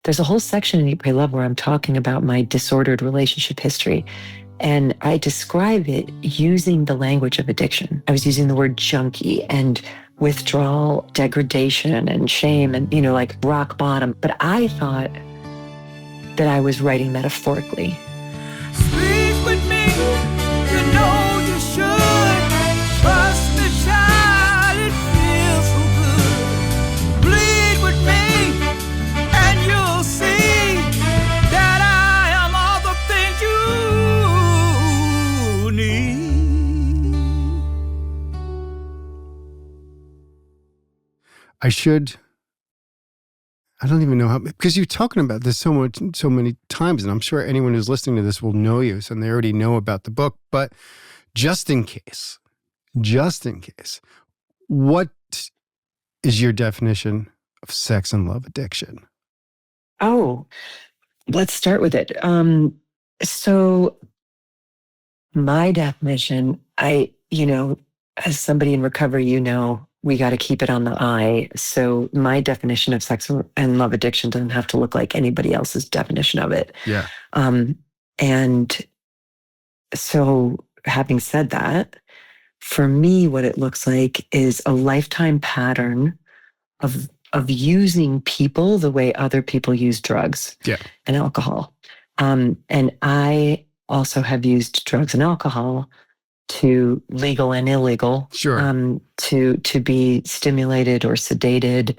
there's a whole section in Eat, Pray, Love where I'm talking about my disordered relationship history. And I describe it using the language of addiction. I was using the word junkie and withdrawal, degradation, and shame, and, like rock bottom. But I thought that I was writing metaphorically. Sleep with me, you know you should. Trust the child, it feels so good. Bleed with me, and you'll see that I am all the things you need. I don't even know how, because you're talking about this so many times, and I'm sure anyone who's listening to this will know you, and they already know about the book. But just in case, what is your definition of sex and love addiction? Oh, let's start with it. So my definition, as somebody in recovery, we got to keep it on the eye. So my definition of sex and love addiction doesn't have to look like anybody else's definition of it. Yeah. And so having said that, for me, what it looks like is a lifetime pattern of using people the way other people use drugs and alcohol. And I also have used drugs and alcohol, to legal and illegal, to be stimulated or sedated,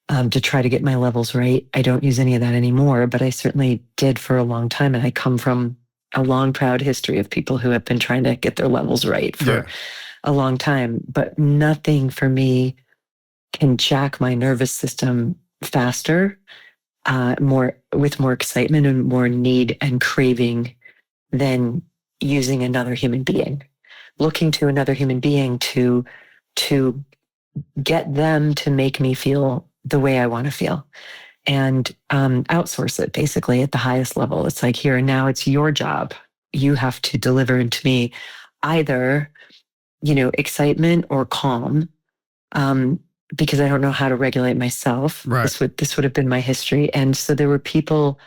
to try to get my levels right. I don't use any of that anymore, but I certainly did for a long time. And I come from a long, proud history of people who have been trying to get their levels right for a long time. But nothing for me can jack my nervous system faster, with more excitement and more need and craving than using another human being. Looking to another human being to get them to make me feel the way I want to feel, and outsource it basically at the highest level. It's like, here and now, it's your job. You have to deliver into me either, excitement or calm, because I don't know how to regulate myself. Right. This would have been my history, and so there were people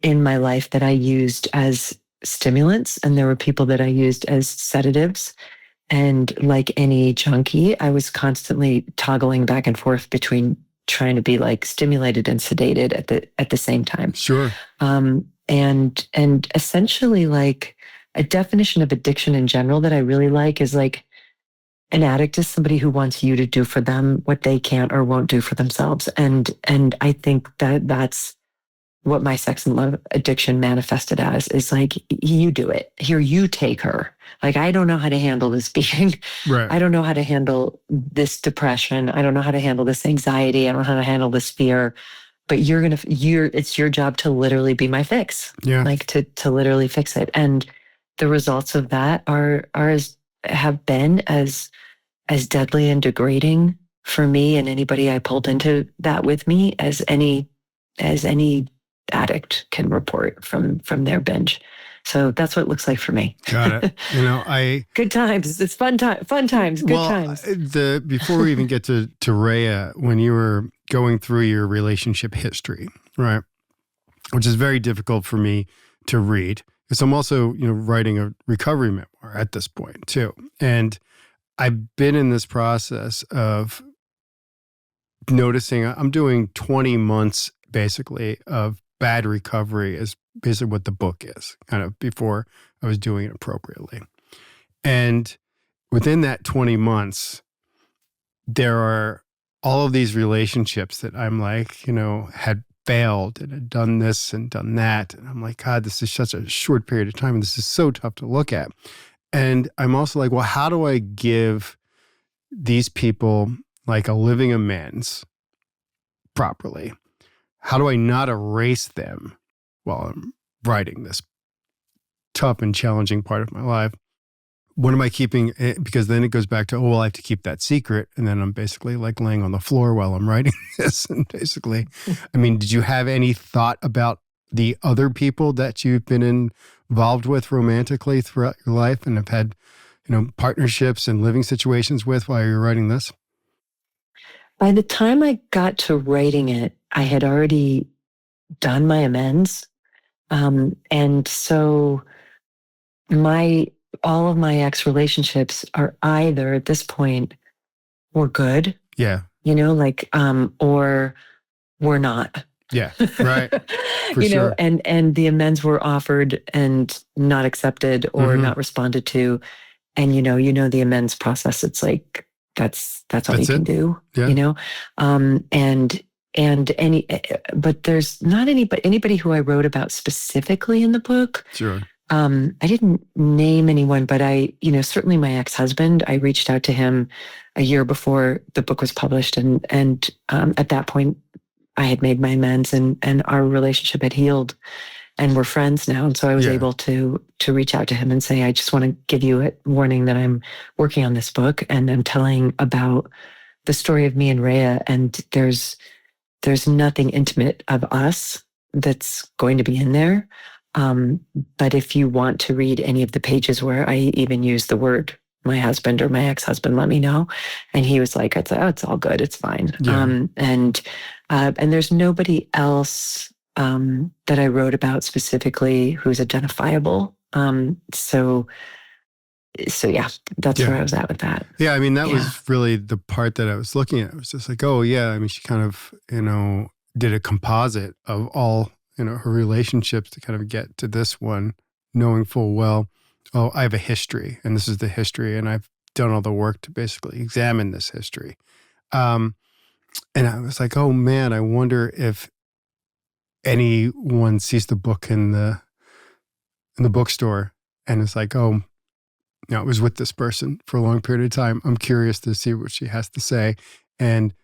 in my life that I used as stimulants, and there were people that I used as sedatives. And like any junkie, I was constantly toggling back and forth between trying to be like stimulated and sedated at the same time. Sure. And essentially, like, a definition of addiction in general that I really like is like, an addict is somebody who wants you to do for them what they can't or won't do for themselves. And I think that that's what my sex and love addiction manifested as, is like, you do it. Here, you take her. Like, I don't know how to handle this being. Right. I don't know how to handle this depression. I don't know how to handle this anxiety. I don't know how to handle this fear. But it's your job to literally be my fix. Yeah. Like to literally fix it. And the results of that have been as deadly and degrading for me and anybody I pulled into that with me as any addict can report from their binge. So that's what it looks like for me. Got it. Good times. It's fun times. Good times. Before we even get to Rhea, when you were going through your relationship history, right, which is very difficult for me to read, because I'm also, writing a recovery memoir at this point too. And I've been in this process of noticing I'm doing 20 months basically of bad recovery, is basically what the book is, kind of before I was doing it appropriately. And within that 20 months, there are all of these relationships that I'm like, had failed and had done this and done that. And I'm like, God, this is such a short period of time, and this is so tough to look at. And I'm also like, well, how do I give these people like a living amends properly? How do I not erase them while I'm writing this tough and challenging part of my life? What am I keeping? Because then it goes back to, I have to keep that secret. And then I'm basically like laying on the floor while I'm writing this. And basically, did you have any thought about the other people that you've been involved with romantically throughout your life and have had, partnerships and living situations with while you're writing this? By the time I got to writing it, I had already done my amends. And so all of my ex relationships are either at this point were good, Yeah. or we're not. Yeah. Right. For you know, sure. and the amends were offered and not accepted or Mhm. not responded to. And the amends process, it's like that's all That's you can it. do. Yeah. But there's not anybody who I wrote about specifically in the book. Sure. I didn't name anyone, but certainly my ex-husband, I reached out to him a year before the book was published. And at that point I had made my amends and our relationship had healed and we're friends now. And so I was able to reach out to him and say, I just want to give you a warning that I'm working on this book and I'm telling about the story of me and Rhea. And there's nothing intimate of us that's going to be in there. But if you want to read any of the pages where I even use the word my husband or my ex-husband, let me know. And he was like, it's all good. It's fine. Yeah. And there's nobody else that I wrote about specifically who's identifiable. So yeah, that's where I was at with that. Yeah. I mean, that was really the part that I was looking at. It was just like, oh yeah. I mean, she kind of, did a composite of all, her relationships to kind of get to this one, knowing full well, oh, I have a history and this is the history. And I've done all the work to basically examine this history. And I was like, oh man, I wonder if anyone sees the book in the bookstore and it's like, oh, I was with this person for a long period of time. I'm curious to see what she has to say. And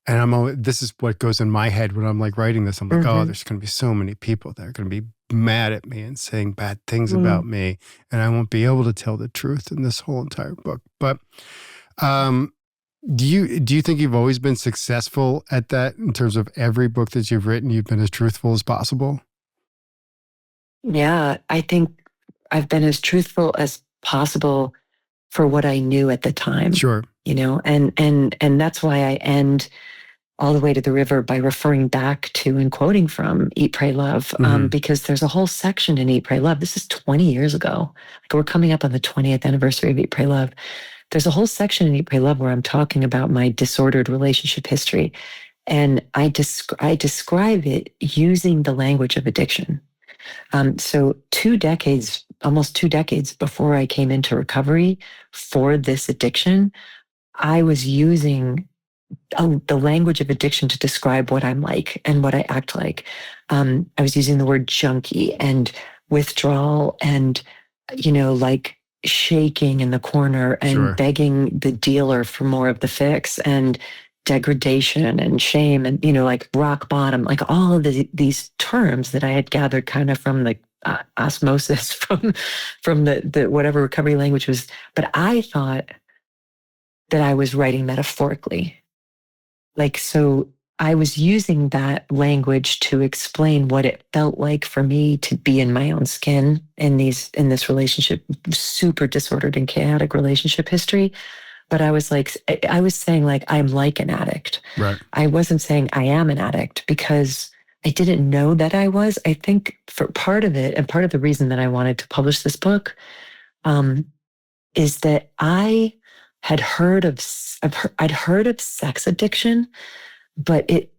I'm always, this is what goes in my head when I'm like writing this. I'm like, oh, there's going to be so many people that are going to be mad at me and saying bad things about me. And I won't be able to tell the truth in this whole entire book. But do you think you've always been successful at that in terms of every book that you've written, you've been as truthful as possible? Yeah, I think I've been as truthful as possible for what I knew at the time. Sure. And that's why I end All the Way to the River by referring back to and quoting from Eat, Pray, Love, because there's a whole section in Eat, Pray, Love. This is 20 years ago. Like we're coming up on the 20th anniversary of Eat, Pray, Love. There's a whole section in Eat, Pray, Love where I'm talking about my disordered relationship history. And I describe it using the language of addiction. So almost 2 decades before I came into recovery for this addiction, I was using the language of addiction to describe what I'm like and what I act like. I was using the word junkie and withdrawal and, like shaking in the corner and begging the dealer for more of the fix and degradation and shame and, like rock bottom, like all of these terms that I had gathered kind of from the osmosis from the whatever recovery language was. But I thought that I was writing metaphorically. So I was using that language to explain what it felt like for me to be in my own skin in this relationship, super disordered and chaotic relationship history. But I was saying like, I'm like an addict. Right. I wasn't saying I am an addict because I didn't know that I was. I think for part of it, and part of the reason that I wanted to publish this book, is that I had heard of sex addiction, but it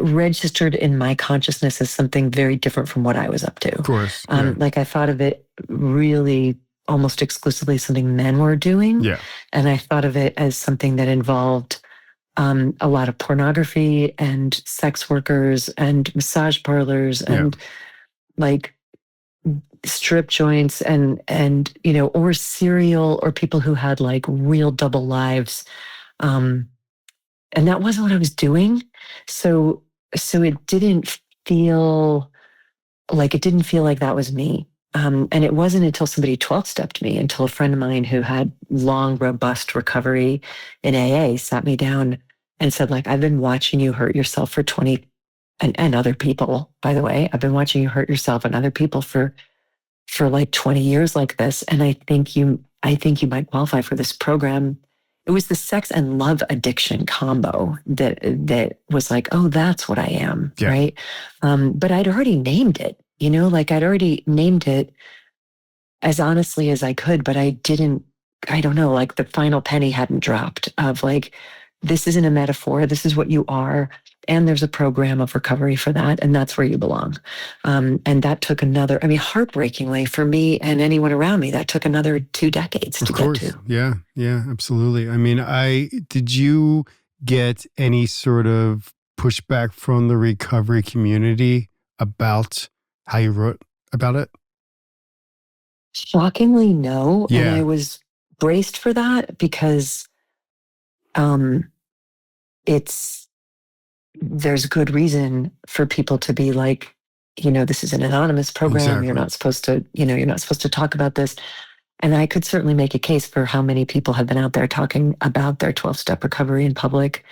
registered in my consciousness as something very different from what I was up to. Of course. Like I thought of it really almost exclusively something men were doing. Yeah. And I thought of it as something that involved a lot of pornography and sex workers and massage parlors and like strip joints and or serial or people who had like real double lives. And that wasn't what I was doing. So it didn't feel like that was me. And it wasn't until somebody 12-stepped me, until a friend of mine who had long, robust recovery in AA sat me down and said, like, I've been watching you hurt yourself for 20, and other people, by the way, I've been watching you hurt yourself and other people for like 20 years like this. And I think you might qualify for this program it was the sex and love addiction combo that was like, oh, that's what I am, Yeah. right? But I'd already named it, like I'd already named it as honestly as I could, but I don't know, like the final penny hadn't dropped of like, this isn't a metaphor. This is what you are. And there's a program of recovery for that. And that's where you belong. And that took heartbreakingly for me and anyone around me, that took another 2 decades to get to. Yeah. Yeah, absolutely. I mean, did you get any sort of pushback from the recovery community about how you wrote about it? Shockingly, no. Yeah. And I was braced for that because there's good reason for people to be like, this is an anonymous program. Exactly. You're not supposed to talk about this. And I could certainly make a case for how many people have been out there talking about their 12-step recovery in public,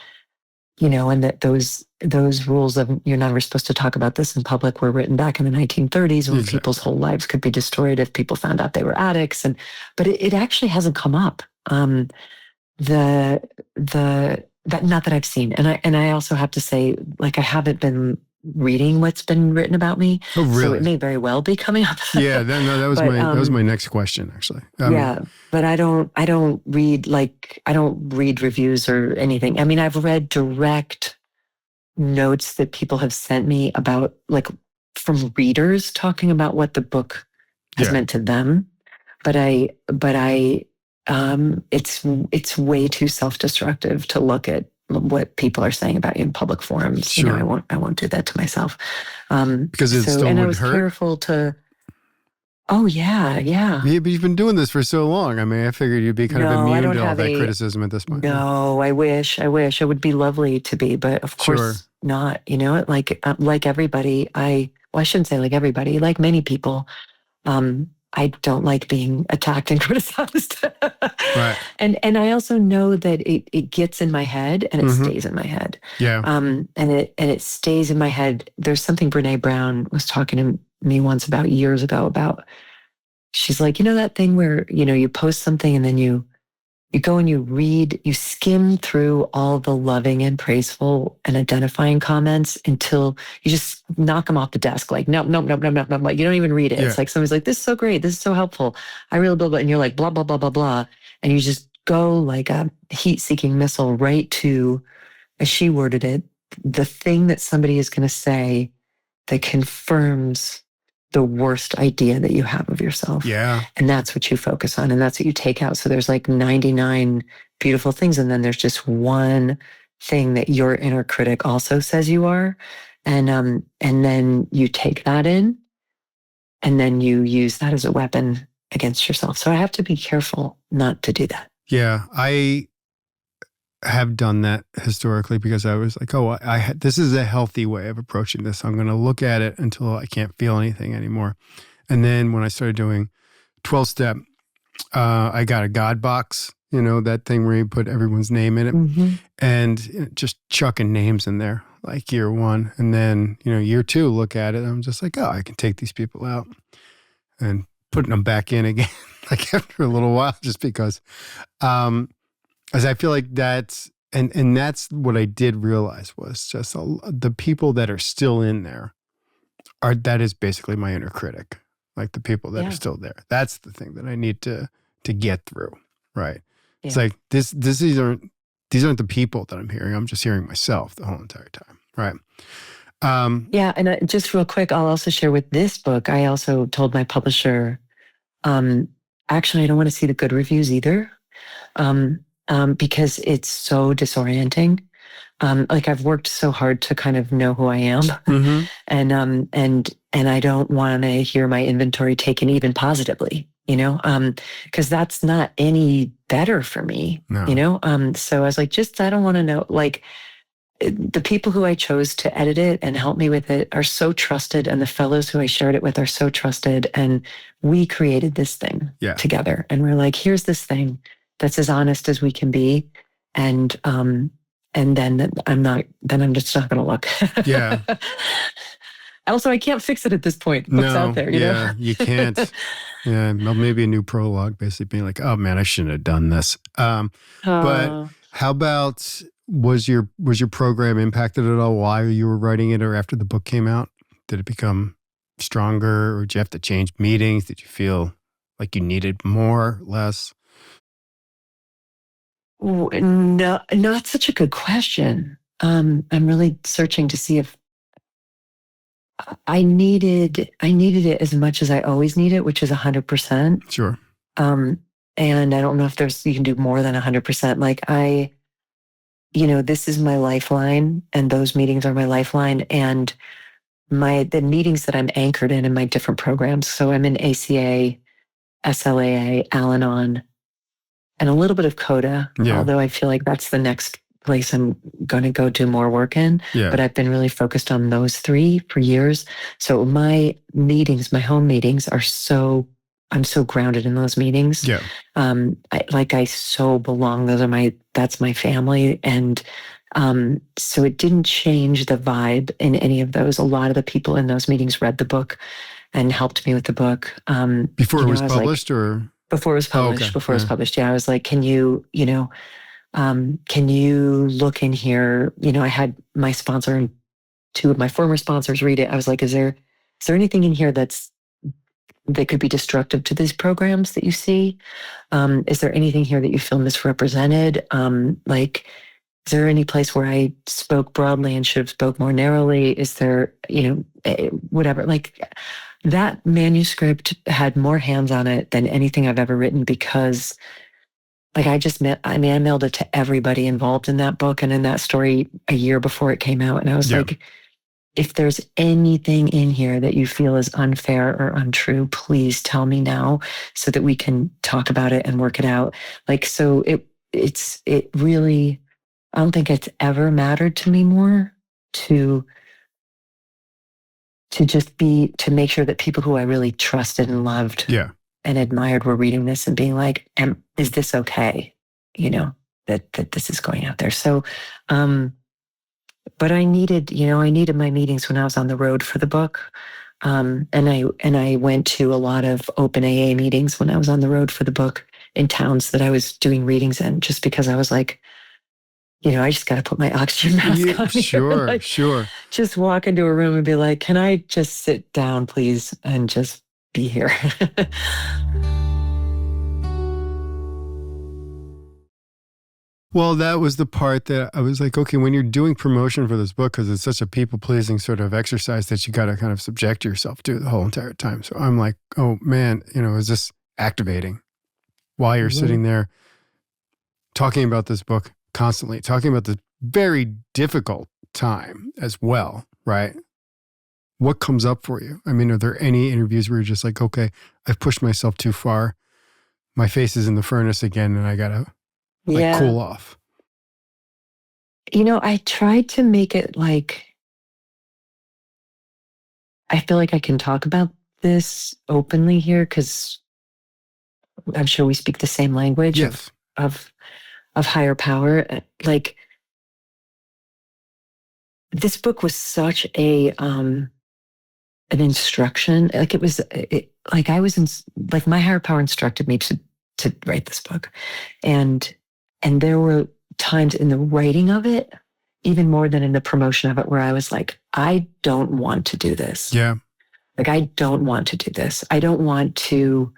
and that those rules of you're never supposed to talk about this in public were written back in the 1930s when people's whole lives could be destroyed if people found out they were addicts. But it actually hasn't come up. Not that I've seen. And I also have to say, like, I haven't been reading what's been written about me. Oh, really? So it may very well be coming up. Yeah, that was my next question, actually. But I don't read reviews or anything. I mean, I've read direct notes that people have sent me about, like, from readers talking about what the book has meant to them. But it's way too self-destructive to look at what people are saying about you in public forums. Sure. I won't do that to myself. Because it still would I was hurt? careful to. Oh yeah. Yeah, but you've been doing this for so long. I mean, I figured you'd be kind of immune to all that criticism at this point. No, I wish. It would be lovely to be, but of course not. Like everybody, I shouldn't say like everybody, like many people, I don't like being attacked and criticized. Right. And I also know that it gets in my head and it stays in my head. Yeah. And it stays in my head. There's something Brene Brown was talking to me once about years ago about, she's like, that thing where, you post something and then you go and you read, you skim through all the loving and praiseful and identifying comments until you just knock them off the desk. Like, nope. Like, you don't even read it. Yeah. It's like somebody's like, this is so great. This is so helpful. I really blah, blah. And you're like, blah, blah, blah, blah, blah. And you just go like a heat-seeking missile right to, as she worded it, the thing that somebody is going to say that confirms the worst idea that you have of yourself. Yeah. And that's what you focus on. And that's what you take out. So there's like 99 beautiful things. And then there's just one thing that your inner critic also says you are. And then you take that in and then you use that as a weapon against yourself. So I have to be careful not to do that. Yeah. I have done that historically because I was like, this is a healthy way of approaching this. I'm going to look at it until I can't feel anything anymore. And then when I started doing 12-step, I got a God box, that thing where you put everyone's name in it and just chucking names in there, like year 1. And then, year 2, look at it. I'm just like, I can take these people out and putting them back in again, like after a little while, just because, as I feel like that's what I did realize was just the people that are still in there that is basically my inner critic, like the people that are still there. That's the thing that I need to get through, right? Yeah. It's like these aren't the people that I'm hearing. I'm just hearing myself the whole entire time, right? And just real quick, I'll also share with this book. I also told my publisher, actually, I don't want to see the good reviews either. Because it's so disorienting. Like I've worked so hard to kind of know who I am, and I don't want to hear my inventory taken even positively, because that's not any better for me, So I was like, I don't want to know. Like the people who I chose to edit it and help me with it are so trusted, and the fellows who I shared it with are so trusted, and we created this thing together, and we're like, here's this thing that's as honest as we can be. And then I'm just not going to look. Yeah. Also, I can't fix it at this point. The book's No, out there, you know? you can't. Yeah, well, maybe a new prologue, basically being like, "Oh man, I shouldn't have done this." But Uh, how about was your program impacted at all while you were writing it or after the book came out? Did it become stronger, or did you have to change meetings? Did you feel like you needed more, less? no, not such a good question. I'm really searching to see if I needed it as much as I always need it, which is 100%. Sure. And I don't know if you can do more than 100%. Like this is my lifeline, and those meetings are my lifeline. And the meetings that I'm anchored in my different programs. So I'm in ACA, SLAA, al-anon, and a little bit of CODA, although I feel like that's the next place I'm going to go do more work in. Yeah. But I've been really focused on those three for years. So my meetings, my home meetings I'm so grounded in those meetings. Yeah. I so belong. That's my family. And so it didn't change the vibe in any of those. A lot of the people in those meetings read the book and helped me with the book. Before it was published, or? Before it was published. Oh, okay. Before it was published. Yeah. I was like, can you look in here? I had my sponsor and two of my former sponsors read it. I was like, is there anything in here that could be destructive to these programs that you see? Is there anything here that you feel misrepresented? Is there any place where I spoke broadly and should have spoke more narrowly? Is there, whatever, that manuscript had more hands on it than anything I've ever written, because I mailed it to everybody involved in that book and in that story a year before it came out. And I was like, if there's anything in here that you feel is unfair or untrue, please tell me now so that we can talk about it and work it out. So it really, I don't think it's ever mattered to me more to to make sure that people who I really trusted and loved and admired were reading this and being like, is this okay? That this is going out there. So, but I needed my meetings when I was on the road for the book. And I went to a lot of open AA meetings when I was on the road for the book in towns that I was doing readings in, just because I was like, I just got to put my oxygen mask on. Sure. Just walk into a room and be like, can I just sit down, please, and just be here? Well, that was the part that I was like, okay, when you're doing promotion for this book, because it's such a people-pleasing sort of exercise that you got to kind of subject yourself to the whole entire time. So I'm like, oh man, is this activating while you're sitting there talking about this book constantly, talking about this very difficult time as well, right? What comes up for you? I mean, are there any interviews where you're just like, okay, I've pushed myself too far. My face is in the furnace again and I got to cool off? I tried to make it I feel like I can talk about this openly here because I'm sure we speak the same language of higher power. This book was such an instruction. My higher power instructed me to write this book. And there were times in the writing of it, even more than in the promotion of it, where I was like, I don't want to do this. Yeah. I don't want to do this. I don't want to,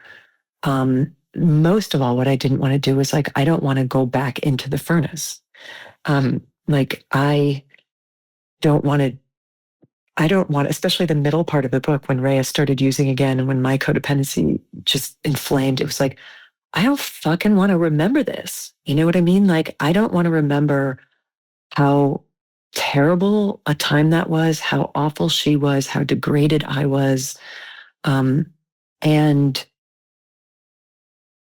most of all, what I didn't want to do was I don't want to go back into the furnace. I don't want, especially the middle part of the book when Rhea started using again and when my codependency just inflamed, it was like, I don't fucking want to remember this. You know what I mean? I don't want to remember how terrible a time that was, how awful she was, how degraded I was. And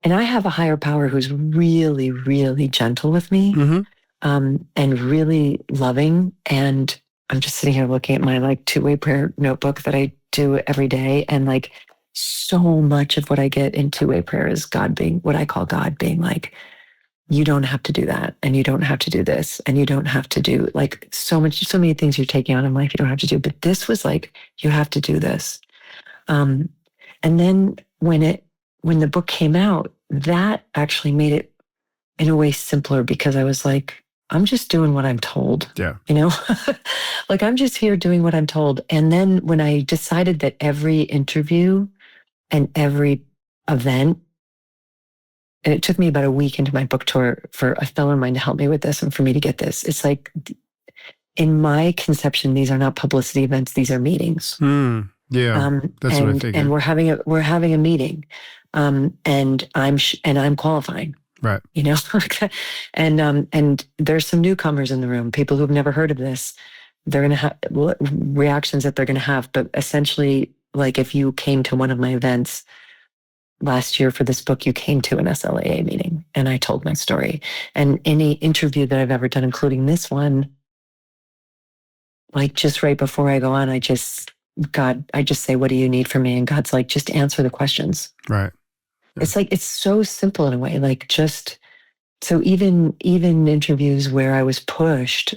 I have a higher power who's really, really gentle with me, and really loving. And I'm just sitting here looking at my two-way prayer notebook that I do every day. And so much of what I get in two-way prayer is God being, what I call God being you don't have to do that, and you don't have to do this, and you don't have to do like so many things you're taking on in life you don't have to do. But this was like, you have to do this. And then when the book came out, that actually made it in a way simpler, because I was like, I'm just doing what I'm told. Yeah. You know, like I'm just here doing what I'm told. And then when I decided that every interview and every event, and it took me about a week into my book tour for a fellow of mine to help me with this and for me to get this. It's like, in my conception, these are not publicity events; these are meetings. Yeah, that's what I figured. And we're having a meeting, and I'm qualifying. Right. You know, and there's some newcomers in the room, people who've never heard of this. They're going to have reactions that they're going to have. But essentially, like if you came to one of my events last year for this book, you came to an SLAA meeting, and I told my story. And any interview that I've ever done, including this one, like just right before I go on, I just say, what do you need from me? And God's like, just answer the questions. Right. Yeah. It's like, it's so simple in a way, like just, so even interviews where I was pushed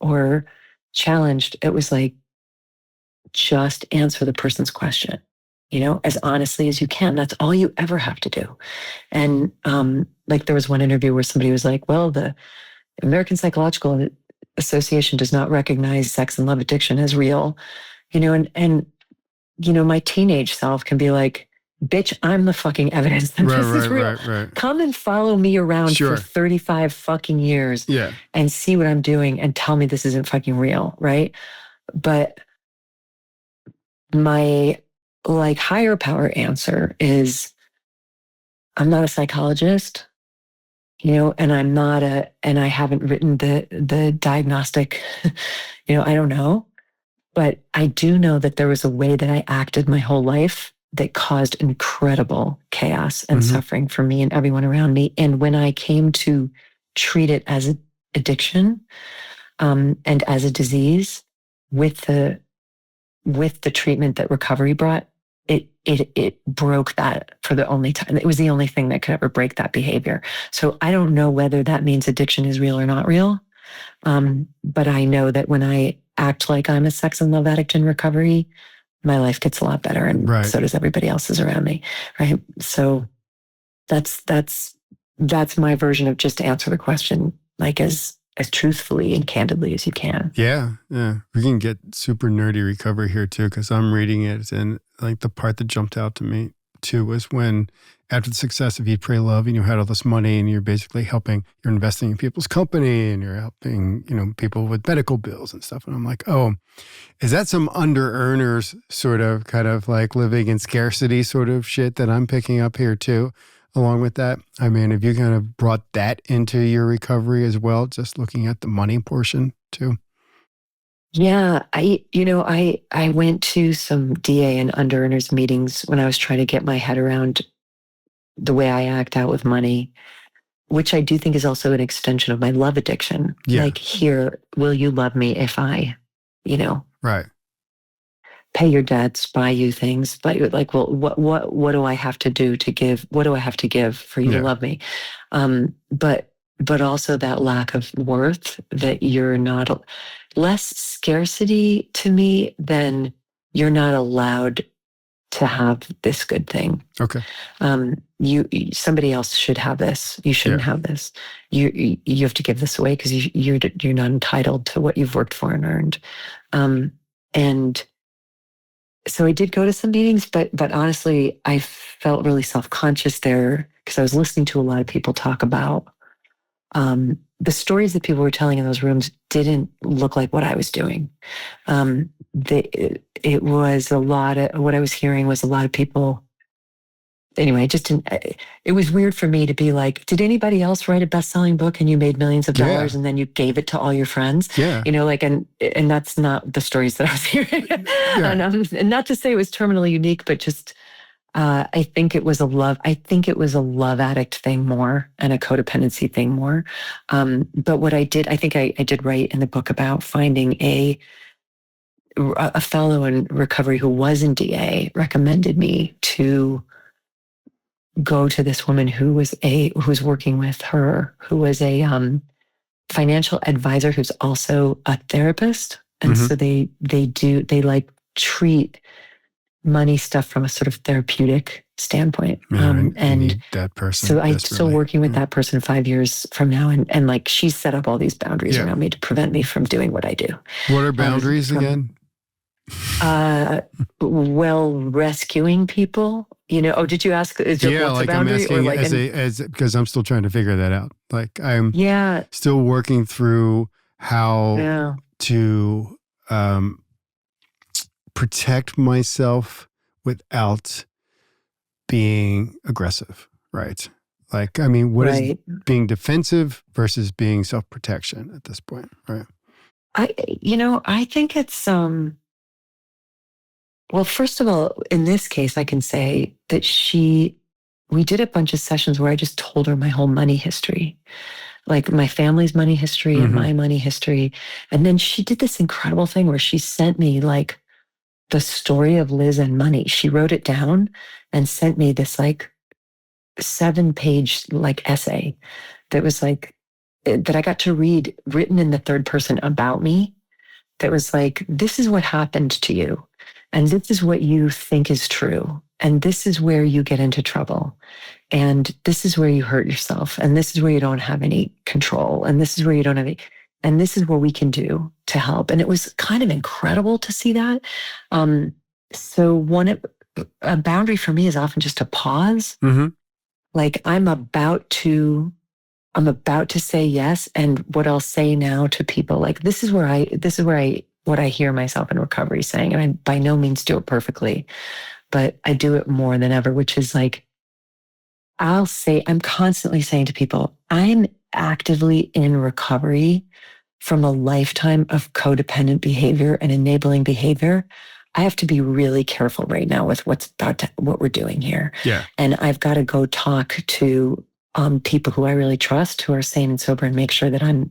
or challenged, it was like, just answer the person's question, you know, as honestly as you can. That's all you ever have to do. And like there was one interview where somebody was like, well, the American Psychological Association does not recognize sex and love addiction as real, you know, and you know, my teenage self can be like, bitch, I'm the fucking evidence that this is real. Right. Come and follow me around for 35 fucking years and see what I'm doing and tell me this isn't fucking real, right? But my like higher power answer is, I'm not a psychologist, you know, and and I haven't written the diagnostic, you know, I don't know. But I do know that there was a way that I acted my whole life that caused incredible chaos and suffering for me and everyone around me. And when I came to treat it as an addiction and as a disease with the treatment that recovery brought, it broke that for the only time. It was the only thing that could ever break that behavior. So I don't know whether that means addiction is real or not real. But I know that when I act like I'm a sex and love addict in recovery, my life gets a lot better, and so does everybody else's around me, right? So that's my version of just answer the question like as truthfully and candidly as you can. Yeah. We can get super nerdy recovery here too, because I'm reading it, and like the part that jumped out to me too was when, after the success of Eat, Pray, Love, and you had all this money, and you're basically you're investing in people's company, and you're helping, you know, people with medical bills and stuff. And I'm like, oh, is that some under-earners sort of kind of like living in scarcity sort of shit that I'm picking up here too, along with that? I mean, have you kind of brought that into your recovery as well, just looking at the money portion too? Yeah, I went to some DA and under-earners meetings when I was trying to get my head around the way I act out with money, which I do think is also an extension of my love addiction. Yeah. Like, here, will you love me if I, you know, pay your debts, buy you things, but like, well, what do I have to do to give? What do I have to give for you to love me? But also that lack of worth, that you're not, less scarcity to me than you're not allowed to have this good thing. Okay. Somebody else should have this. You shouldn't have this. You have to give this away because you're not entitled to what you've worked for and earned. And so I did go to some meetings, but honestly, I felt really self-conscious there because I was listening to a lot of people talk about the stories that people were telling in those rooms didn't look like what I was doing. It was a lot of what I was hearing was a lot of people. Anyway, it was weird for me to be like, did anybody else write a best-selling book and you made millions of dollars and then you gave it to all your friends? Yeah. You know, like, and that's not the stories that I was hearing. And not to say it was terminally unique, but just, I think it was a love addict thing more and a codependency thing more. But what I think I did write in the book about finding a fellow in recovery who was in DA recommended me to go to this woman who was working with her, who was a financial advisor who's also a therapist. And so they like treat money stuff from a sort of therapeutic standpoint. I and need that person. so I'm desperately. still working with that person 5 years from now. And like, she's set up all these boundaries around me to prevent me from doing what I do. What are boundaries again? Well, rescuing people, did you ask? What's a boundary? I'm asking because I'm still trying to figure that out. Like I'm still working through how to protect myself without being aggressive, right? Like, I mean, what is being defensive versus being self-protection at this point, right? I think it's, well, first of all, in this case, I can say that we did a bunch of sessions where I just told her my whole money history, like my family's money history and my money history. And then she did this incredible thing where she sent me like the story of Liz and money. She wrote it down and sent me this like 7-page like essay that was like, that I got to read, written in the third person about me. That was like, this is what happened to you. And this is what you think is true. And this is where you get into trouble. And this is where you hurt yourself. And this is where you don't have any control. And this is where you don't have any, and this is what we can do to help. And it was kind of incredible to see that. So a boundary for me is often just a pause. Like I'm about to say yes. And what I'll say now to people, like, this is what I hear myself in recovery saying, and I by no means do it perfectly, but I do it more than ever, which is like, I'm constantly saying to people, I'm actively in recovery from a lifetime of codependent behavior and enabling behavior. I have to be really careful right now with what we're doing here. Yeah. And I've got to go talk to people who I really trust, who are sane and sober, and make sure that I'm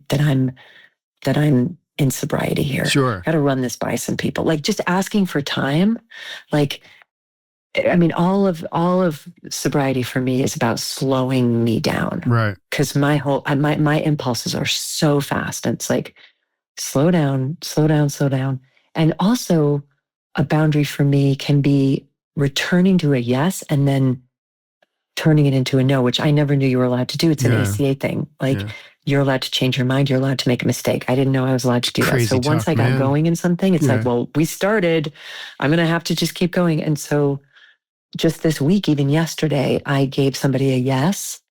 in sobriety here. Sure. Got to run this by some people. Like just asking for time. Like, I mean, all of sobriety for me is about slowing me down. Right. Because my impulses are so fast. And it's like, slow down, slow down, slow down. And also a boundary for me can be returning to a yes and then turning it into a no, which I never knew you were allowed to do. It's an ACA thing. Like you're allowed to change your mind. You're allowed to make a mistake. I didn't know I was allowed to do that. So once I got going in something, it's like, well, we started, I'm going to have to just keep going. And so just this week, even yesterday, I gave somebody a yes.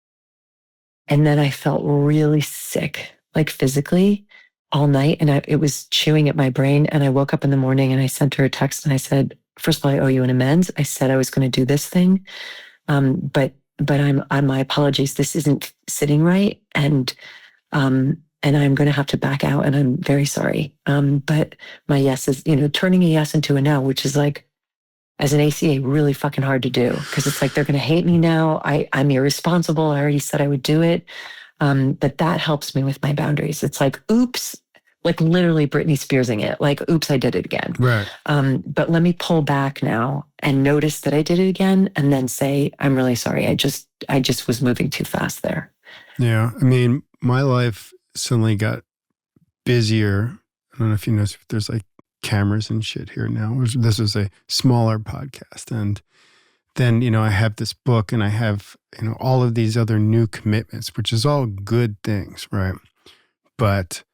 And then I felt really sick, like physically all night. And it was chewing at my brain. And I woke up in the morning and I sent her a text and I said, first of all, I owe you an amends. I said I was going to do this thing. But I'm on my apologies. This isn't sitting right. And I'm going to have to back out and I'm very sorry. But my yes is, turning a yes into a no, which is like, as an ACA, really fucking hard to do because it's like, they're going to hate me now. I'm irresponsible. I already said I would do it. But that helps me with my boundaries. It's like, oops, like literally Britney Spearsing it. Like, oops, I did it again. Right. But let me pull back now and notice that I did it again and then say, I'm really sorry. I just was moving too fast there. Yeah. I mean, my life suddenly got busier. I don't know if you noticed, there's like cameras and shit here now. This was a smaller podcast. And then, I have this book and I have, all of these other new commitments, which is all good things, right? But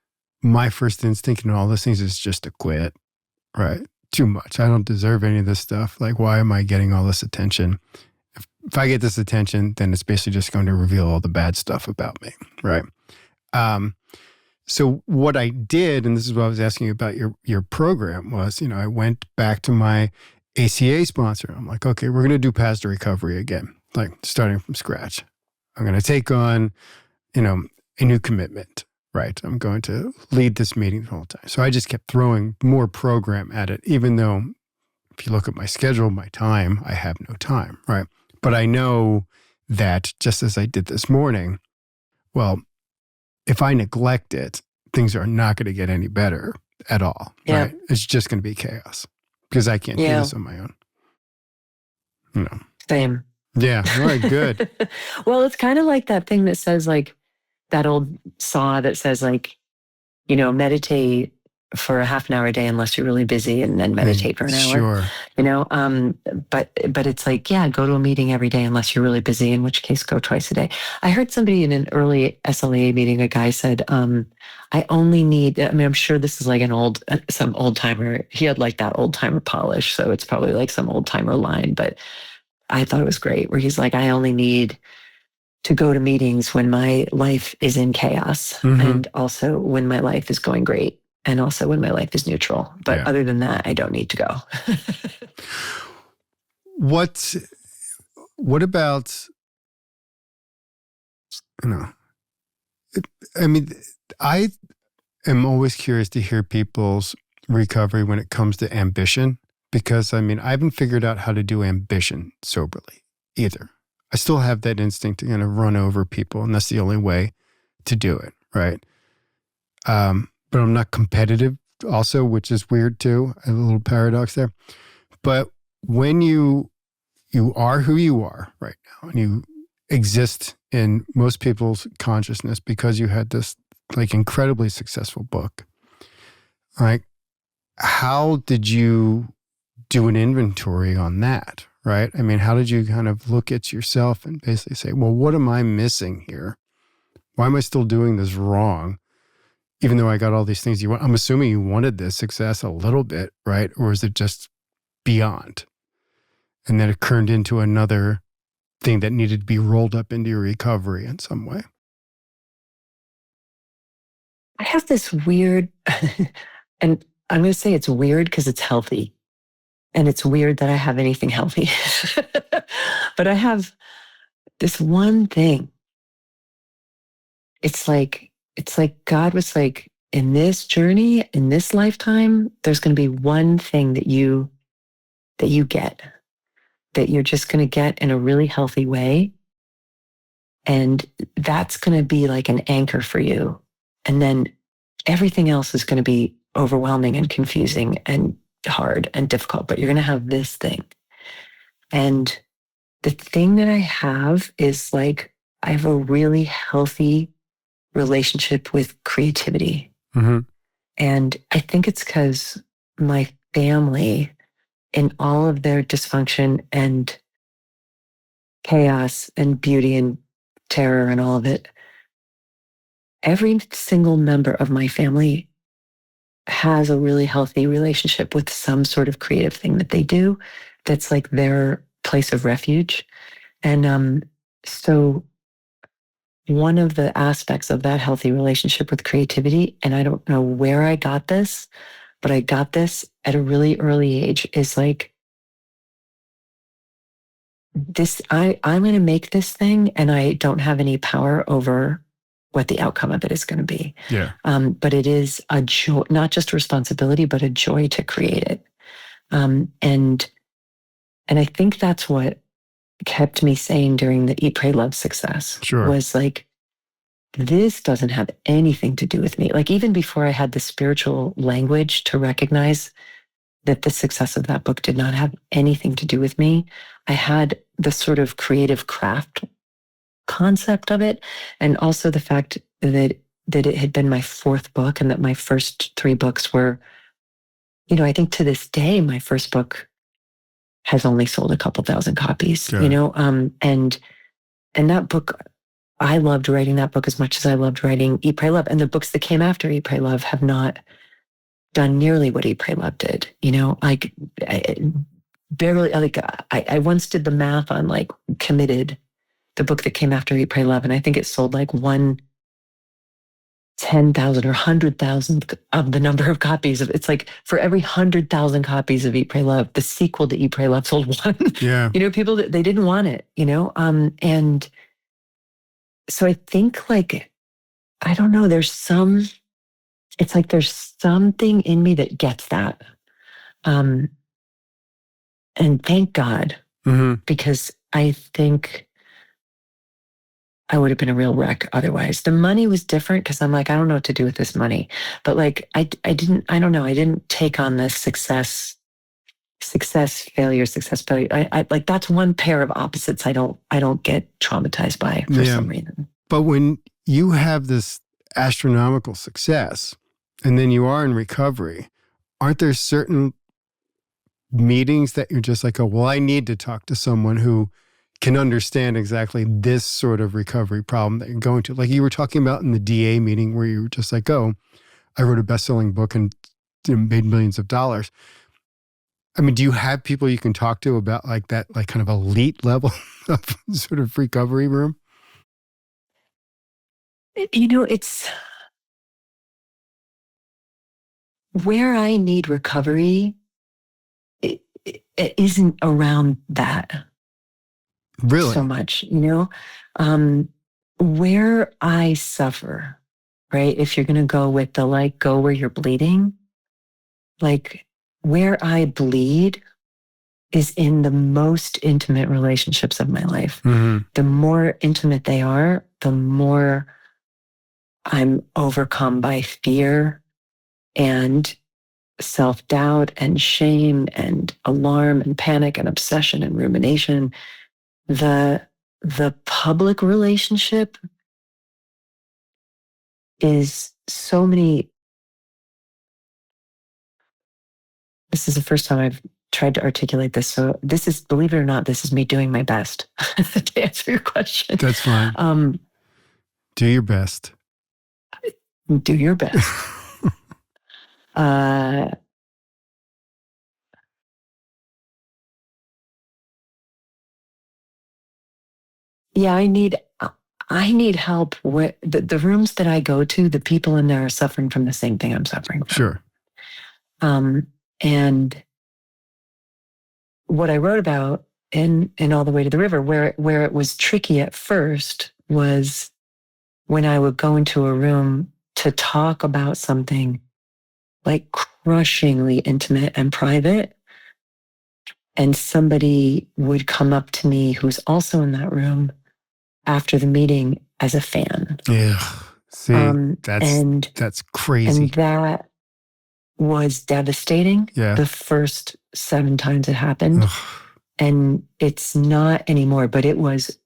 my first instinct in all those things is just to quit, right? Too much. I don't deserve any of this stuff. Like, why am I getting all this attention? If I get this attention, then it's basically just going to reveal all the bad stuff about me, right? So what I did, and this is what I was asking you about your program, was, I went back to my ACA sponsor. I'm like, okay, we're going to do Paths to Recovery again, like starting from scratch. I'm going to take on, a new commitment, right? I'm going to lead this meeting the whole time. So I just kept throwing more program at it, even though if you look at my schedule, my time, I have no time, right? But I know that just as I did this morning, well, if I neglect it, things are not going to get any better at all, right? It's just going to be chaos because I can't do this on my own. Same. Yeah. All right. Good. Well, it's kind of like that thing that says, like, that old saw that says, like, meditate for a half an hour a day unless you're really busy, and then meditate for an hour. Sure. But it's like, yeah, go to a meeting every day unless you're really busy, in which case go twice a day. I heard somebody in an early SLA meeting, a guy said, I only need, I'm sure this is like some old timer. He had like that old timer polish. So it's probably like some old timer line, but I thought it was great, where he's like, I only need to go to meetings when my life is in chaos, and also when my life is going great, and also when my life is neutral. But other than that, I don't need to go. What about, I am always curious to hear people's recovery when it comes to ambition, because I haven't figured out how to do ambition soberly either. I still have that instinct to kind of run over people, and that's the only way to do it, right? But I'm not competitive also, which is weird too. A little paradox there. But when you are who you are right now, and you exist in most people's consciousness because you had this like incredibly successful book, like, how did you do an inventory on that? Right? How did you kind of look at yourself and basically say, well, what am I missing here? Why am I still doing this wrong? Even though I got all these things you want. I'm assuming you wanted this success a little bit, right? Or is it just beyond? And then it turned into another thing that needed to be rolled up into your recovery in some way. I have this weird, and I'm going to say it's weird because it's healthy. And it's weird that I have anything healthy. But I have this one thing. It's like God was like, in this journey, in this lifetime, there's going to be one thing that you get, that you're just going to get in a really healthy way. And that's going to be like an anchor for you. And then everything else is going to be overwhelming and confusing and hard and difficult, but you're going to have this thing. And the thing that I have is, like, I have a really healthy relationship with creativity. And I think it's because my family, in all of their dysfunction and chaos and beauty and terror and all of it, every single member of my family has a really healthy relationship with some sort of creative thing that they do that's like their place of refuge. And so one of the aspects of that healthy relationship with creativity, and I don't know where I got this, but I got this at a really early age, is like, this, I'm going to make this thing, and I don't have any power over what the outcome of it is going to be. Yeah. But it is a joy, not just a responsibility, but a joy to create it. And I think that's what kept me sane during the Eat, Pray, Love success. Sure. Was like, this doesn't have anything to do with me. Like, even before I had the spiritual language to recognize that the success of that book did not have anything to do with me, I had the sort of creative craft concept of it. And also the fact that it had been my fourth book, and that my first three books were, I think to this day, my first book has only sold a couple thousand copies, and that book, I loved writing that book as much as I loved writing Eat, Pray, Love. And the books that came after Eat, Pray, Love have not done nearly what Eat, Pray, Love did. Like, I once did the math on, like, Committed, the book that came after Eat, Pray, Love, and I think it sold like 10,000 or 100,000 of the number of copies of, it's like, for every 100,000 copies of Eat, Pray, Love, the sequel to Eat, Pray, Love sold one. Yeah. People that they didn't want it, and so I think, like, I don't know, it's like there's something in me that gets that. And thank God, because I think I would have been a real wreck otherwise. The money was different because I'm like, I don't know what to do with this money. But like, I didn't take on this success success, failure, success, failure. I like that's one pair of opposites I don't get traumatized by for some reason. But when you have this astronomical success and then you are in recovery, aren't there certain meetings that you're just like, oh, well, I need to talk to someone who can understand exactly this sort of recovery problem that you're going to? Like you were talking about in the DA meeting where you were just like, oh, I wrote a best-selling book and made millions of dollars. I mean, do you have people you can talk to about like that, like kind of elite level of sort of recovery room? It's where I need recovery. It isn't around that Really? so much, where I suffer, right? If you're going to go with the like, go where you're bleeding, like where I bleed is in the most intimate relationships of my life. Mm-hmm. The more intimate they are, the more I'm overcome by fear and self-doubt and shame and alarm and panic and obsession and rumination. The public relationship is so many. This is the first time I've tried to articulate this. So this is, believe it or not, this is me doing my best to answer your question. That's fine. Do your best. Do your best. Yeah, I need help with the rooms that I go to. The people in there are suffering from the same thing I'm suffering from. Sure. And what I wrote about in All the Way to the River, where it was tricky at first, was when I would go into a room to talk about something like crushingly intimate and private, and somebody would come up to me who's also in that room after the meeting as a fan. Yeah. See, that's crazy. And that was devastating. Yeah. The first 7 times it happened. Ugh. And it's not anymore, but it was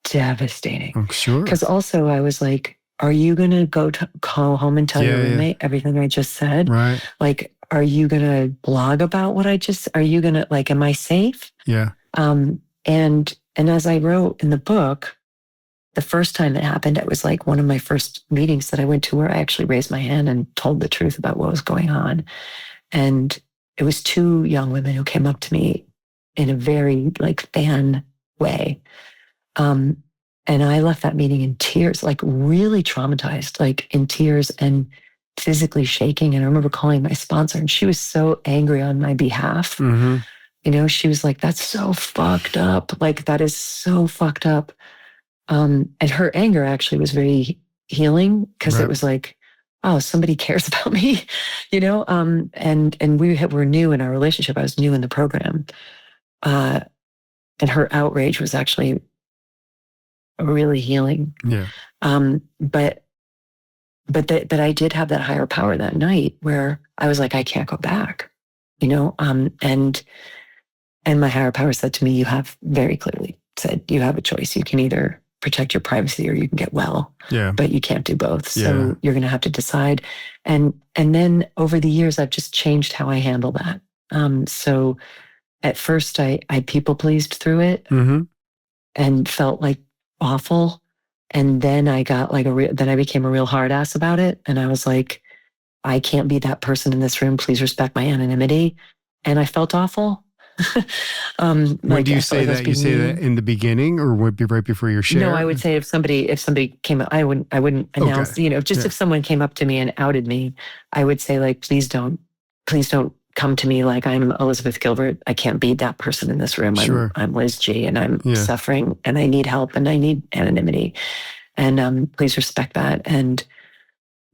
devastating. I'm sure. Because also I was like, are you going to call home and tell your roommate everything I just said? Right. Like, are you going to blog about what are you going to, like, am I safe? Yeah. And as I wrote in the book, the first time it happened, it was like one of my first meetings that I went to where I actually raised my hand and told the truth about what was going on. And it was 2 young women who came up to me in a very like fan way. And I left that meeting in tears, like really traumatized, like in tears and physically shaking. And I remember calling my sponsor and she was so angry on my behalf. Mm-hmm. She was like, that's so fucked up. Like, that is so fucked up. And her anger actually was very healing because it was like, oh, somebody cares about me, and we were new in our relationship. I was new in the program. And her outrage was actually really healing. Yeah. But I did have that higher power that night where I was like, I can't go back, and my higher power said to me, you have very clearly said, you have a choice. You can either protect your privacy or you can get well, but you can't do both. So you're going to have to decide. And then over the years, I've just changed how I handle that. So at first I people pleased through it and felt like awful. And then I got like then I became a real hard ass about it. And I was like, I can't be that person in this room. Please respect my anonymity. And I felt awful. When do you say that? You say that in the beginning, or would it be right before your share? No, I would say if somebody came up, I wouldn't announce, if someone came up to me and outed me, I would say like, please don't come to me like I'm Elizabeth Gilbert. I can't be that person in this room. Sure. I'm Liz G and I'm suffering and I need help and I need anonymity. And please respect that. And,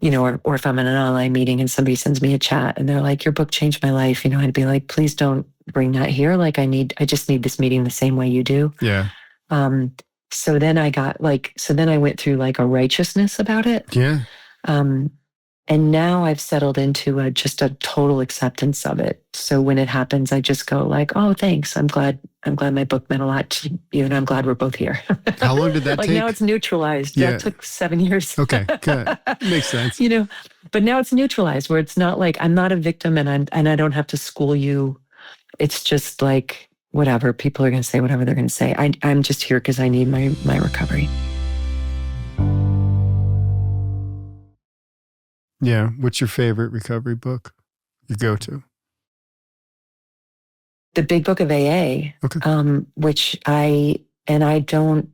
or if I'm in an online meeting and somebody sends me a chat and they're like, your book changed my life, I'd be like, please don't bring that here. Like I just need this meeting the same way you do. Yeah. So then I went through like a righteousness about it. Yeah. And now I've settled into just a total acceptance of it. So when it happens, I just go like, "Oh, thanks. I'm glad my book meant a lot to you, and I'm glad we're both here." How long did that like take? now it's neutralized. Yeah. That took 7 years. Okay, good. Makes sense. But now it's neutralized where it's not like I'm not a victim and I don't have to school you. It's just like whatever. People are going to say whatever they're going to say. I'm just here because I need my recovery. Yeah. What's your favorite recovery book? Your go-to? The Big Book of AA, Okay. which I don't.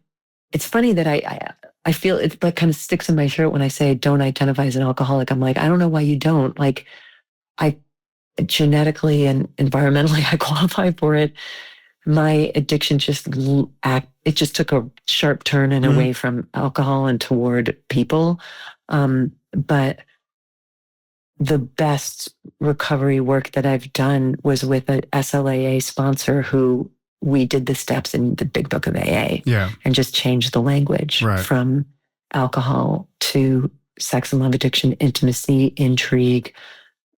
It's funny that I feel it like kind of sticks in my shirt when I say don't identify as an alcoholic. I'm like, I don't know why you don't. Like, I genetically and environmentally I qualify for it. My addiction it just took a sharp turn and away from alcohol and toward people. But the best recovery work that I've done was with a SLAA sponsor who we did the steps in the Big Book of AA and just changed the language from alcohol to sex and love addiction, intimacy, intrigue,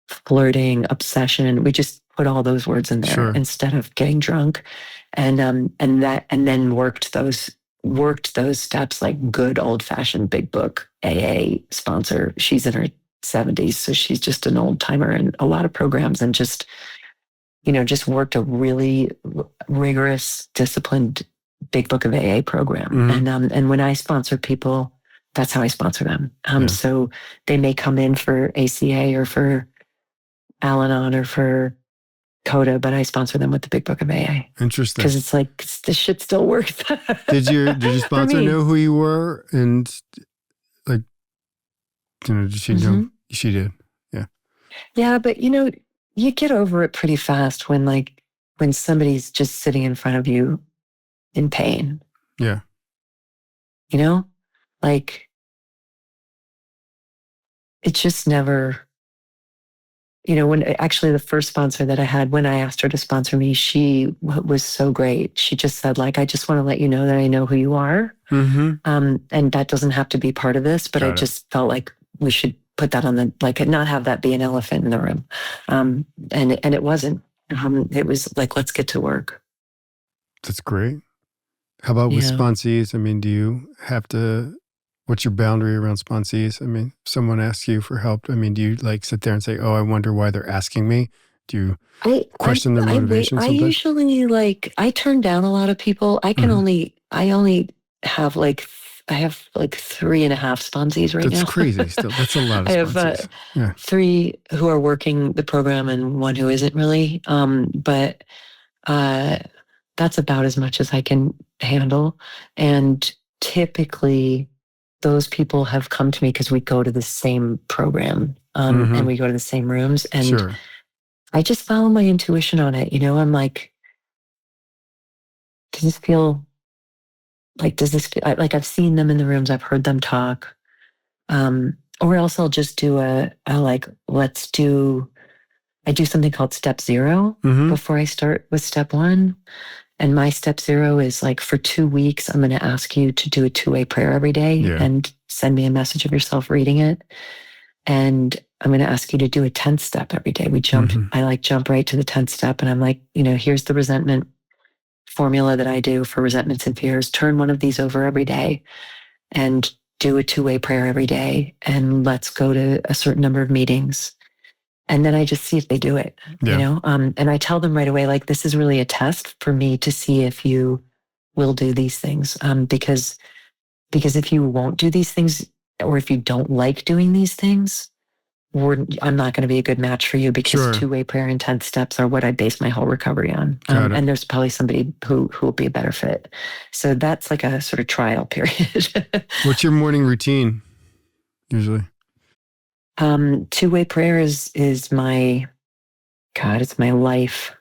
flirting, obsession. We just put all those words in there instead of getting drunk, and then worked those steps like good old fashioned Big Book AA sponsor. She's in her 70s, so she's just an old timer in a lot of programs, and just worked a really rigorous, disciplined Big Book of AA program. And when I sponsor people, that's how I sponsor them. So they may come in for ACA or for al-anon or for Coda, but I sponsor them with the Big Book of AA. Interesting. Because it's like, this shit still works. Did your sponsor know who you were? And like, did she know? She did. Yeah. Yeah, but you get over it pretty fast when somebody's just sitting in front of you in pain. Yeah. Like, it just never, when actually the first sponsor that I had, when I asked her to sponsor me, she was so great. She just said, like, I just want to let you know that I know who you are. And that doesn't have to be part of this, but I just felt like we should put that on not have that be an elephant in the room. And it wasn't. It was like, let's get to work. That's great. How about with sponsees? I mean, do you have to, what's your boundary around sponsees? I mean, if someone asks you for help, I mean, do you like sit there and say, oh, I wonder why they're asking me? Do you question their motivation sometimes? I usually I turn down a lot of people. I only have I have 3.5 sponsees right now. That's crazy still. That's a lot of sponsees. I have 3 who are working the program and 1 who isn't really. But that's about as much as I can handle. And typically those people have come to me because we go to the same program and we go to the same rooms. And I just follow my intuition on it. I'm like, does this feel like, I've seen them in the rooms, I've heard them talk. Or else I'll just do I do something called step 0 before I start with step 1. And my step 0 is like, for 2 weeks, I'm going to ask you to do a 2-way prayer every day and send me a message of yourself reading it. And I'm going to ask you to do a 10th step every day. I jump right to the 10th step. And I'm like, here's the resentment formula that I do for resentments and fears. Turn one of these over every day and do a 2-way prayer every day. And let's go to a certain number of meetings. And then I just see if they do it, and I tell them right away, like, this is really a test for me to see if you will do these things. Because if you won't do these things, or if you don't like doing these things, I'm not going to be a good match for you, because 2-way prayer and 10th steps are what I base my whole recovery on. And there's probably somebody who will be a better fit. So that's like a sort of trial period. What's your morning routine usually? 2-way prayer is my, God, it's my life.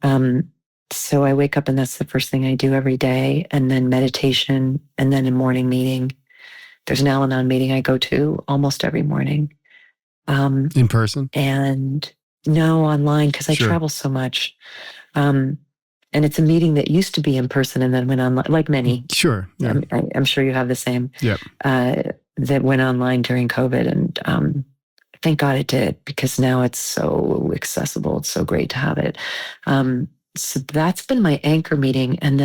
So I wake up and that's the first thing I do every day. And then meditation, and then a morning meeting. There's an al-anon meeting I go to almost every morning. In person? And no, online, because I travel so much. And it's a meeting that used to be in person and then went online, like many. Sure. Yeah. I'm sure you have the same. Yep. That went online during COVID. And thank God it did, because now it's so accessible. It's so great to have it. So that's been my anchor meeting. And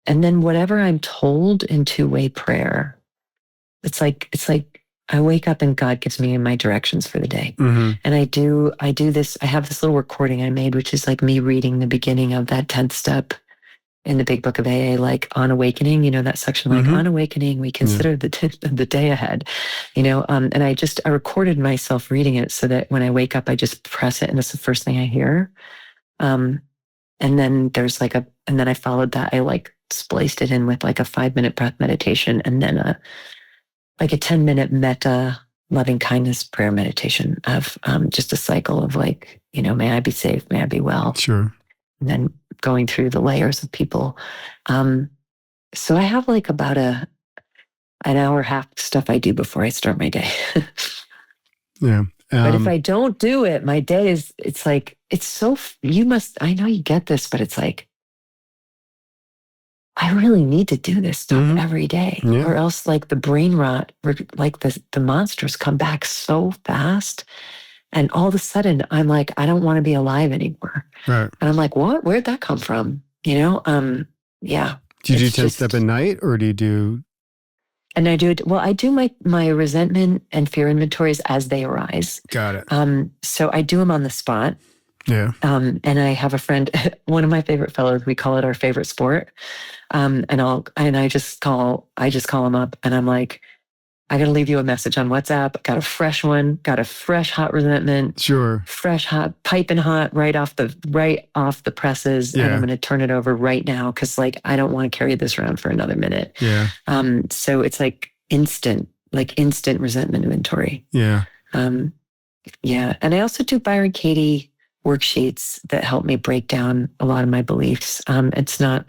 then whatever I'm told in two-way prayer, it's like I wake up and God gives me my directions for the day. Mm-hmm. And I do this, I have this little recording I made, which is like me reading the beginning of that 10th step in the big book of AA, like on awakening, that section, like on awakening, we consider the day ahead, and I recorded myself reading it so that when I wake up, I just press it and it's the first thing I hear. And then there's and then I followed that. I spliced it in with like a 5-minute breath meditation, and then a 10-minute metta loving kindness prayer meditation of just a cycle of may I be safe, may I be well. Sure. And then going through the layers of people. So I have about an hour and a half stuff I do before I start my day. Yeah. But if I don't do it, my day I know you get this, but it's like, I really need to do this stuff every day, or else the brain rot, the monsters come back so fast. And all of a sudden I'm like, I don't want to be alive anymore. Right. And I'm like, what? Where'd that come from? Yeah. Do you do 10 step at night, or do you do? And I do it. Well, I do my resentment and fear inventories as they arise. Got it. So I do them on the spot. Yeah. And I have a friend, one of my favorite fellows, we call it our favorite sport. And I just call him up and I'm like, I got to leave you a message on WhatsApp. Got a fresh one, got a fresh hot resentment. Sure. Fresh hot, piping hot, right off the presses. Yeah. And I'm going to turn it over right now. Cause I don't want to carry this around for another minute. Yeah. So it's instant resentment inventory. Yeah. Yeah. And I also do Byron Katie worksheets that help me break down a lot of my beliefs. It's not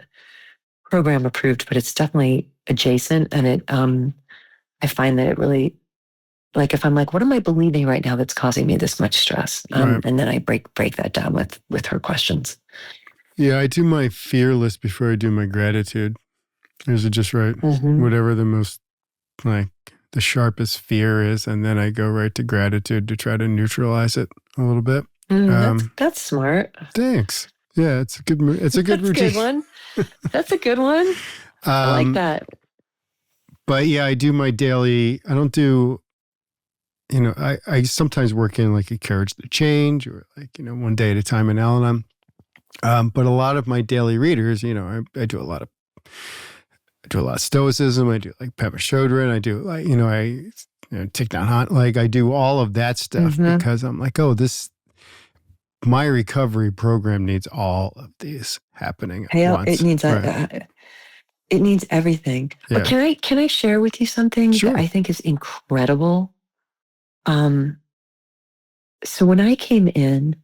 program approved, but it's definitely adjacent. And I find that it really, if I'm what am I believing right now that's causing me this much stress? Right. And then I break that down with her questions. Yeah, I do my fear list before I do my gratitude. Is it just right? Mm-hmm. Whatever the most, the sharpest fear is, and then I go right to gratitude to try to neutralize it a little bit. That's smart. Thanks. Yeah, it's a good routine. That's a good one. That's a good one. I like that. But yeah, I do my daily, I don't do, I sometimes work in a Courage to Change, or one day at a time in Al-anon. But a lot of my daily readers, I do a lot of stoicism. I do Pema Chodron. I do I Thich Nhat Hanh. I do all of that stuff because I'm my recovery program needs all of these happening at once. It needs it needs everything. Yeah. But can I share with you something Sure. that I think is incredible? So when I came in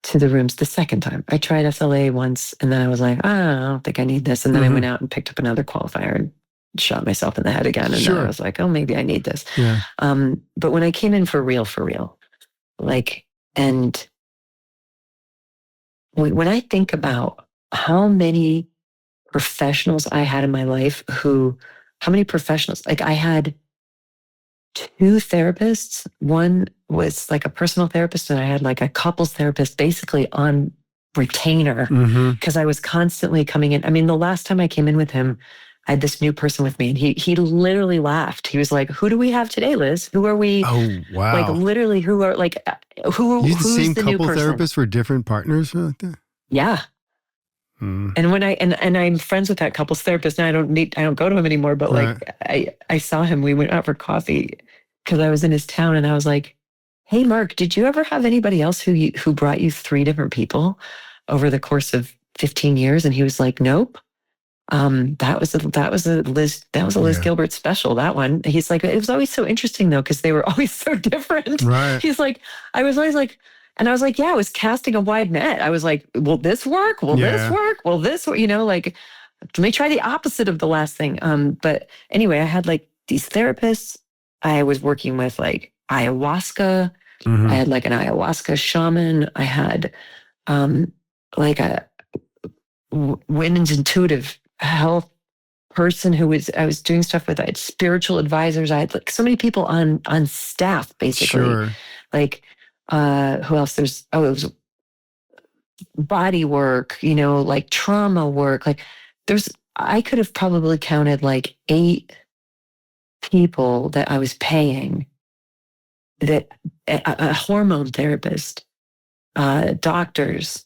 to the rooms the second time, I tried SLA once, and then I was like, I don't think I need this. And then I went out and picked up another qualifier and shot myself in the head again. And then I was like, oh, maybe I need this. Yeah. But when I came in for real, and when I think about how many professionals I had in my life how many professionals, I had 2 therapists. One was a personal therapist, and I had a couples therapist basically on retainer because I was constantly coming in. I mean, the last time I came in with him, I had this new person with me, and he literally laughed. He was like, who do we have today, Liz? Who are we? Oh, wow. Literally, who's the same the new couple person? Therapists for different partners like that? Yeah. And when and I'm friends with that couples therapist, and I don't go to him anymore, but I saw him, we went out for coffee because I was in his town, and I was like, hey, Mark, did you ever have anybody else who brought you 3 different people over the course of 15 years? And he was like, nope. That was a Liz Gilbert special, that one. He's like, it was always so interesting though, because they were always so different. Right. He's like, I was always like, and I was like, yeah, I was casting a wide net. I was like, will this work? Will this work? Will this work? Let me try the opposite of the last thing. But anyway, I had these therapists. I was working with ayahuasca. I had an ayahuasca shaman. I had a women's intuitive health person I was doing stuff with. I had spiritual advisors. I had like so many people on staff, basically. Sure. Like, who else? It was body work, like trauma work. Like I could have probably counted like 8 people that I was paying, that a hormone therapist, doctors.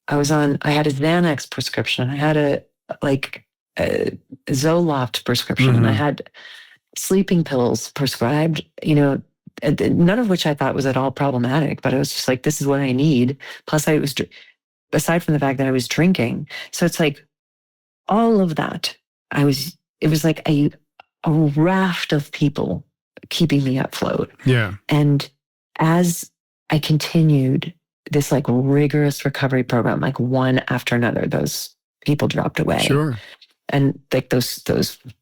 I had a Xanax prescription. I had a Zoloft prescription. Mm-hmm. I had sleeping pills prescribed, none of which I thought was at all problematic, but I was just like, this is what I need. Plus aside from the fact that I was drinking. So it's like all of that. It was like a raft of people keeping me afloat. Yeah. And as I continued this like rigorous recovery program, like one after another, those people dropped away. Sure. And like those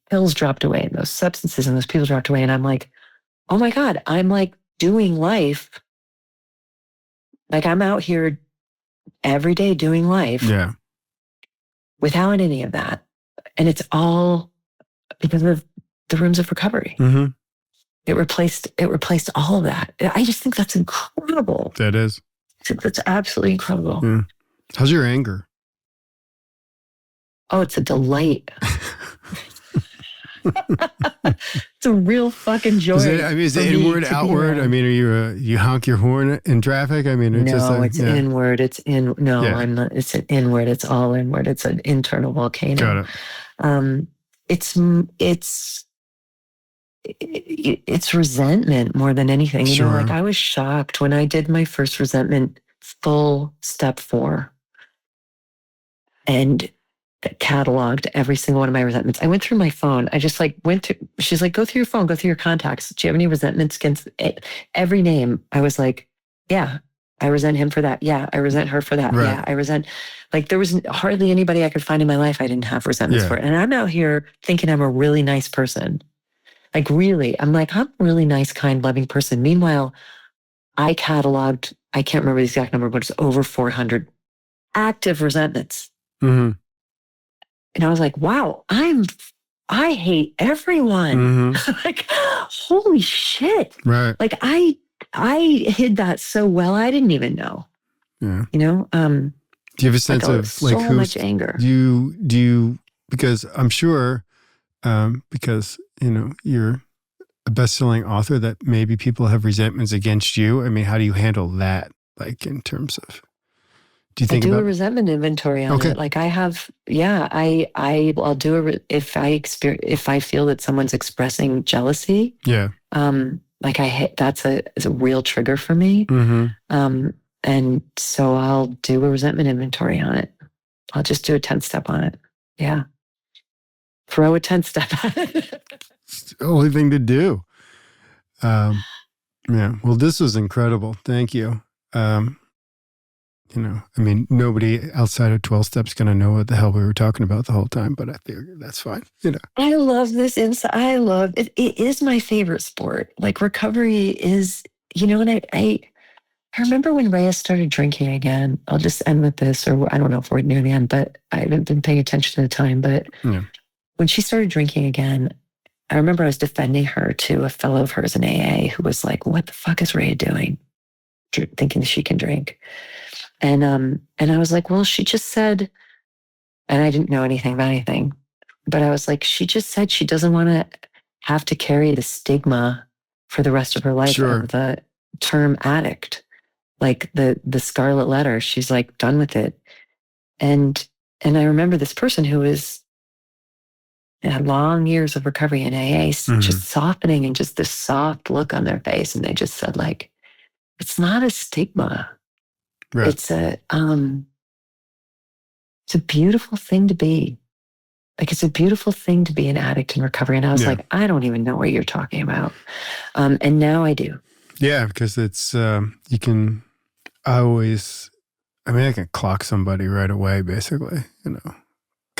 pills dropped away, and those substances and those people dropped away. And I'm like, oh my God, I'm like doing life. Like I'm out here every day doing life. Yeah. Without any of that. And it's all because of the rooms of recovery. Mm-hmm. It replaced all of that. I just think that's incredible. That is. That's absolutely incredible. Yeah. How's your anger? Oh, it's a delight. It's a real fucking joy. Is it inward, outward? I mean, you honk your horn in traffic? I mean, it's inward. I'm not. It's an inward. It's all inward. It's an internal volcano. Got it. It's resentment more than anything. Sure. Like I was shocked when I did my first resentment full step 4 and cataloged every single one of my resentments. I went through my phone. I just like she's like, go through your phone, go through your contacts. Do you have any resentments against every name? I was like, yeah, I resent him for that. Yeah, I resent her for that. Right. Yeah, I resent, like there was hardly anybody I could find in my life I didn't have resentments for. And I'm out here thinking I'm a really nice person. Like really, I'm like, I'm a really nice, kind, loving person. Meanwhile, I cataloged, I can't remember the exact number, but it's over 400 active resentments. Mm-hmm. And I was like, wow, I hate everyone. Mm-hmm. Like, holy shit. Right. Like I hid that so well, I didn't even know. Yeah. Do you have a sense of like so much anger? Do you, because I'm sure, because, you're a best-selling author, that maybe people have resentments against you. I mean, how do you handle that? Like in terms of, do you think I do a resentment inventory on it. Like I have, I'll do if I feel that someone's expressing jealousy. Yeah. Like that's a real trigger for me. Mm-hmm. And so I'll do a resentment inventory on it. I'll just do a 10-step on it. Yeah. Throw a 10-step at it. It's the only thing to do. Yeah. Well, this was incredible. Thank you. I mean, nobody outside of 12 steps going to know what the hell we were talking about the whole time, but I think that's fine. I love this insight. I love it. It is my favorite sport. Like recovery is, and I remember when Rhea started drinking again. I'll just end with this, or I don't know if we're near the end, but I haven't been paying attention to the time. But when she started drinking again, I remember I was defending her to a fellow of hers in AA who was like, what the fuck is Rhea doing? Thinking she can drink. And I was like, well, she just said, and I didn't know anything about anything, but I was like, she just said she doesn't want to have to carry the stigma for the rest of her life of the term addict, like the scarlet letter. She's like done with it. And I remember this person who had long years of recovery in AA, just softening and just this soft look on their face. And they just said like, it's not a stigma. Right. It's a beautiful thing to be. Like, it's a beautiful thing to be an addict in recovery. And I was like, I don't even know what you're talking about. And now I do. Yeah, because it's, I can clock somebody right away, basically, kind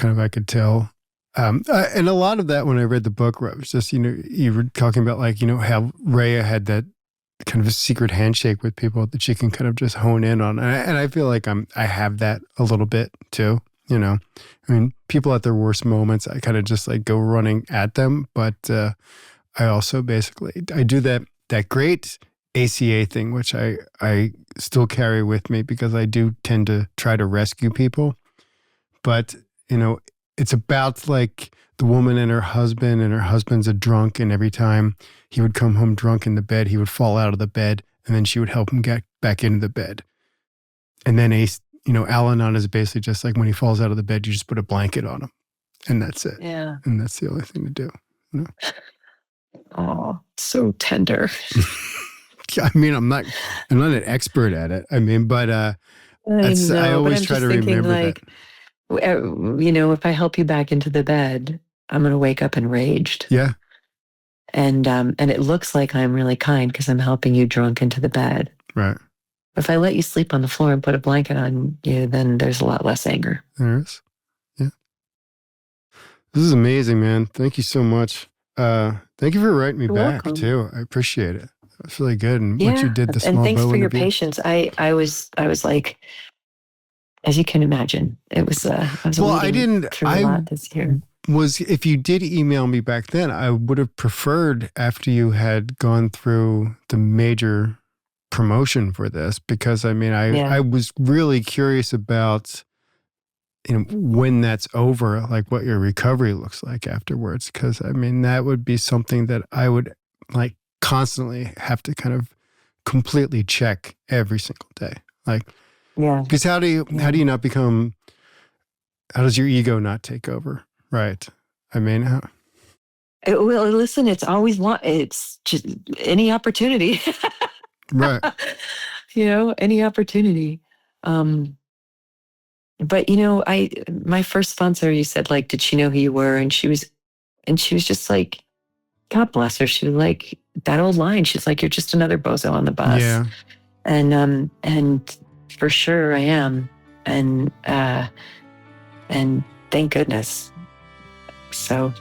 of I could tell. And a lot of that when I read the book, it was just, you were talking about like, how Rhea had that kind of a secret handshake with people that she can kind of just hone in on. And I feel like I have that a little bit too. you know. I mean, people at their worst moments, I kind of just like go running at them. But I also basically, I do that great ACA thing, which I still carry with me because I do tend to try to rescue people. But, you know, it's about like the woman and her husband's a drunk, and every time he would come home drunk in the bed, he would fall out of the bed, and then she would help him get back into the bed. And then al-anon is basically just like when he falls out of the bed, you just put a blanket on him, and that's it. Yeah. And that's the only thing to do. You know? Oh, so tender. I mean, I'm not an expert at it. I mean, but I always try to remember that. You know, if I help you back into the bed, I'm going to wake up enraged. Yeah. And it looks like I'm really kind because I'm helping you drunk into the bed. Right. If I let you sleep on the floor and put a blanket on you, then there's a lot less anger. There is. Yeah. This is amazing, man. Thank you so much. Thank you for writing me back too. I appreciate it. It's really good. And what you did, the small and thanks bow for your interview. patience. I was like, as you can imagine, it was. I was weeding through a lot this year. If you did email me back then, I would have preferred after you had gone through the major promotion for this, because I mean, I was really curious about, you know, when that's over, like what your recovery looks like afterwards. Because I mean, that would be something that I would like constantly have to kind of completely check every single day. Like, yeah, because how do you not become? How does your ego not take over? Right. I mean, well, listen, it's just any opportunity. Right. You know, any opportunity. But you know, my first sponsor, you said, like, did she know who you were? And she was just like, God bless her. She was like, that old line. She's like, you're just another bozo on the bus. Yeah. And for sure I am. And thank goodness. So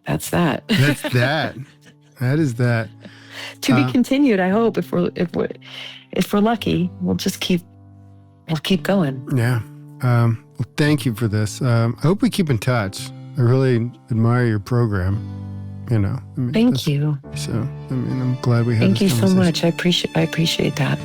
that's that. That's that. That is that. To be continued, I hope. If we're lucky, we'll keep going. Yeah. Well, thank you for this. I hope we keep in touch. I really admire your program. You know. I mean, thank you. So I mean, I'm glad we had. Thank you this so much. I appreciate that.